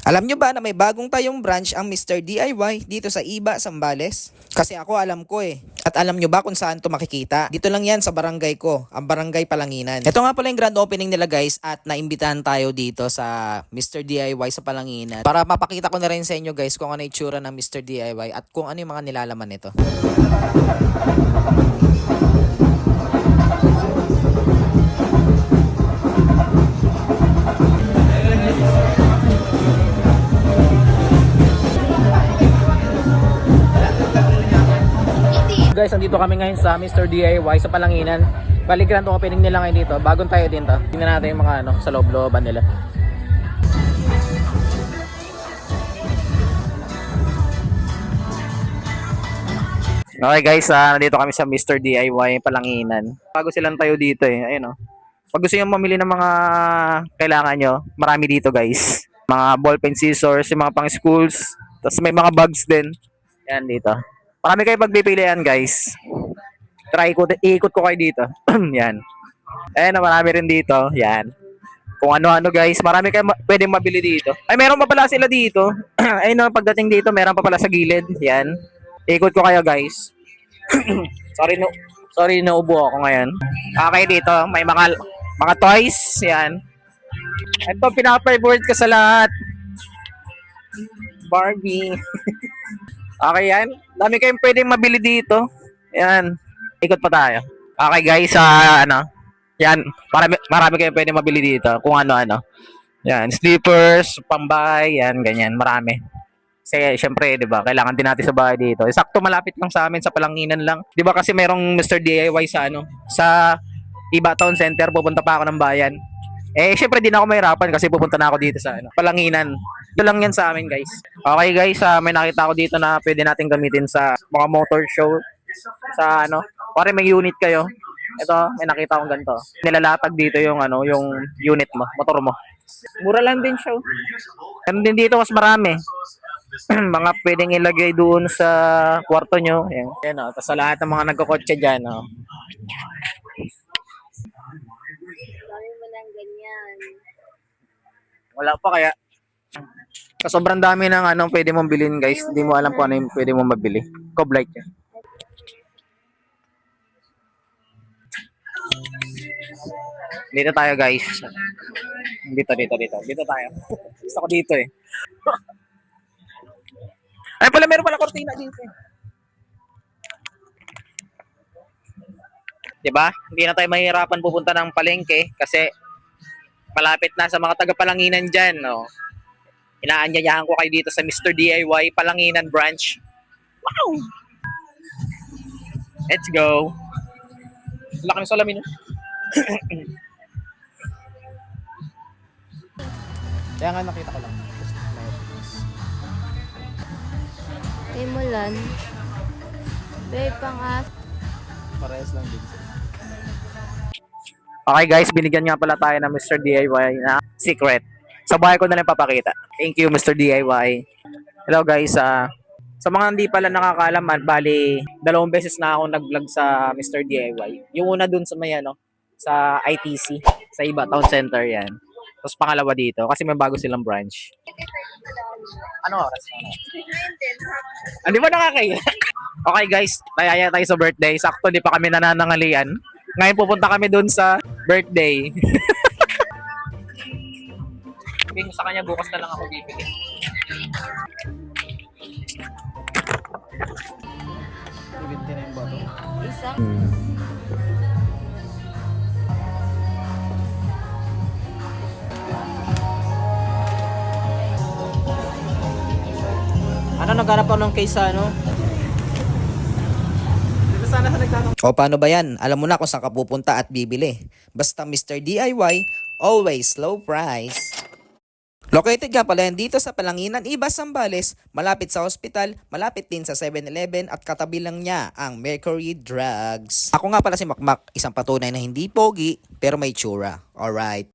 Alam nyo ba na may bagong tayong branch ang Mr. DIY dito sa Iba, Zambales? Kasi ako alam ko eh. At alam nyo ba kung saan to makikita? Dito lang yan sa barangay ko, ang Barangay Palanginan. Ito nga pala yung grand opening nila guys at naimbitahan tayo dito sa Mr. DIY sa Palanginan. Para mapakita ko na rin sa inyo guys kung ano yung itsura ng Mr. DIY at kung ano yung mga nilalaman nito. Guys, andito kami ngayon sa Mr. DIY sa Palanginan. Bali grand opening nila ngayon dito. Bagong tayo din to. Tingnan natin yung mga sa loob-looban nila. Okay guys, nandito kami sa Mr. DIY Palanginan. Bago silang tayo dito eh. Ayun oh. Pag gusto niyo mamili ng mga kailangan nyo, marami dito guys. Mga ballpen, scissors, yung mga pang schools. Tapos may mga bags din. Yan dito. Marami kayo pagpipilian guys. Try ko, iikot ko kayo dito. Yan. Ayan, marami rin dito. Yan. Kung ano-ano guys, marami kayo pwedeng mabili dito. Ay, meron pa pala sila dito. Ayun no, pagdating dito, meron pa pala sa gilid. Yan. Ikot ko kayo guys. Sorry, naubo ako ngayon. Okay dito, may mga toys. Yan. Ito, pinaka-favorite ko sa lahat. Barbie. Okay yan. Dami kayong pwedeng mabili dito. Yan. Ikot pa tayo. Okay guys, yan. Marami kayong pwedeng mabili dito. Kung ano-ano. Yan. Slippers, pambahay, yan, ganyan. Marami. Kasi syempre, 'di ba? Kailangan din natin sa bahay dito. Sakto malapit lang sa amin sa Palanginan lang. 'Di ba kasi merong Mr. DIY sa Iba Town Center, pupunta pa ako ng bayan. Eh syempre din ako mahirapan kasi pupunta na ako dito sa Palanginan. Ito lang 'yan sa amin, guys. Okay, guys, may nakita ako dito na pwede natin gamitin sa mga motor show sa pare may unit kayo. Ito, may nakita akong ganito. Nilalatag dito yung yung unit mo, motor mo. Mura lang din siya. Ano din dito mas marami. Mga pwedeng ilagay doon sa kwarto nyo. Yan. Yan tapos sa lahat ng mga nagkakotse dyan. Dami mo ng ganyan. Wala pa kaya. Sa sobrang dami ng pwede mong bilhin guys. Hindi mo alam kung ano yung pwede mong mabili. Coblight yan. Dito tayo guys. Dito. Dito tayo. Gusto ko dito eh. Ay pala, meron pala kortina dito. Diba? Hindi na tayo mahirapan pupunta ng palengke kasi malapit na sa mga taga-Palanginan dyan. No? Inaanyayahan ko kayo dito sa Mr. DIY Palanginan branch. Wow! Let's go! Laki ng salamin. Kaya nga nakita ko lang. Kay Mulan. Babe, pang-as. Parehas lang din. Okay guys, binigyan nga pala tayo ng Mr. DIY na secret. Sa bahay ko na lang papakita. Thank you Mr. DIY. Hello guys, sa mga hindi pala nakakaalam, bali 2 beses na ako nag-vlog sa Mr. DIY. Yung una dun sa may sa ITC, sa Iba Town Center yan. Tapos pangalawa dito kasi may bago silang branch. Ano oras? Hindi ba nakakaya? Okay guys, tayaya tayo sa birthday. Sakto, di pa kami nananangalian. Ngayon pupunta kami dun sa birthday. Sabihin ko sa kanya, bukas na lang ako bibili. Ibinti na yung bato. Isang. Naghanap ako ng case sana sa nagtanong. O paano ba yan? Alam mo na kung saan ka pupunta at bibili. Basta Mr. DIY, always low price. Located nga pala yan dito sa Palanginan, Iba, Zambales, malapit sa hospital, malapit din sa 7-Eleven at katabi lang niya ang Mercury Drugs. Ako nga pala si Makmak, isang patunay na hindi pogi pero may tsura. Alright.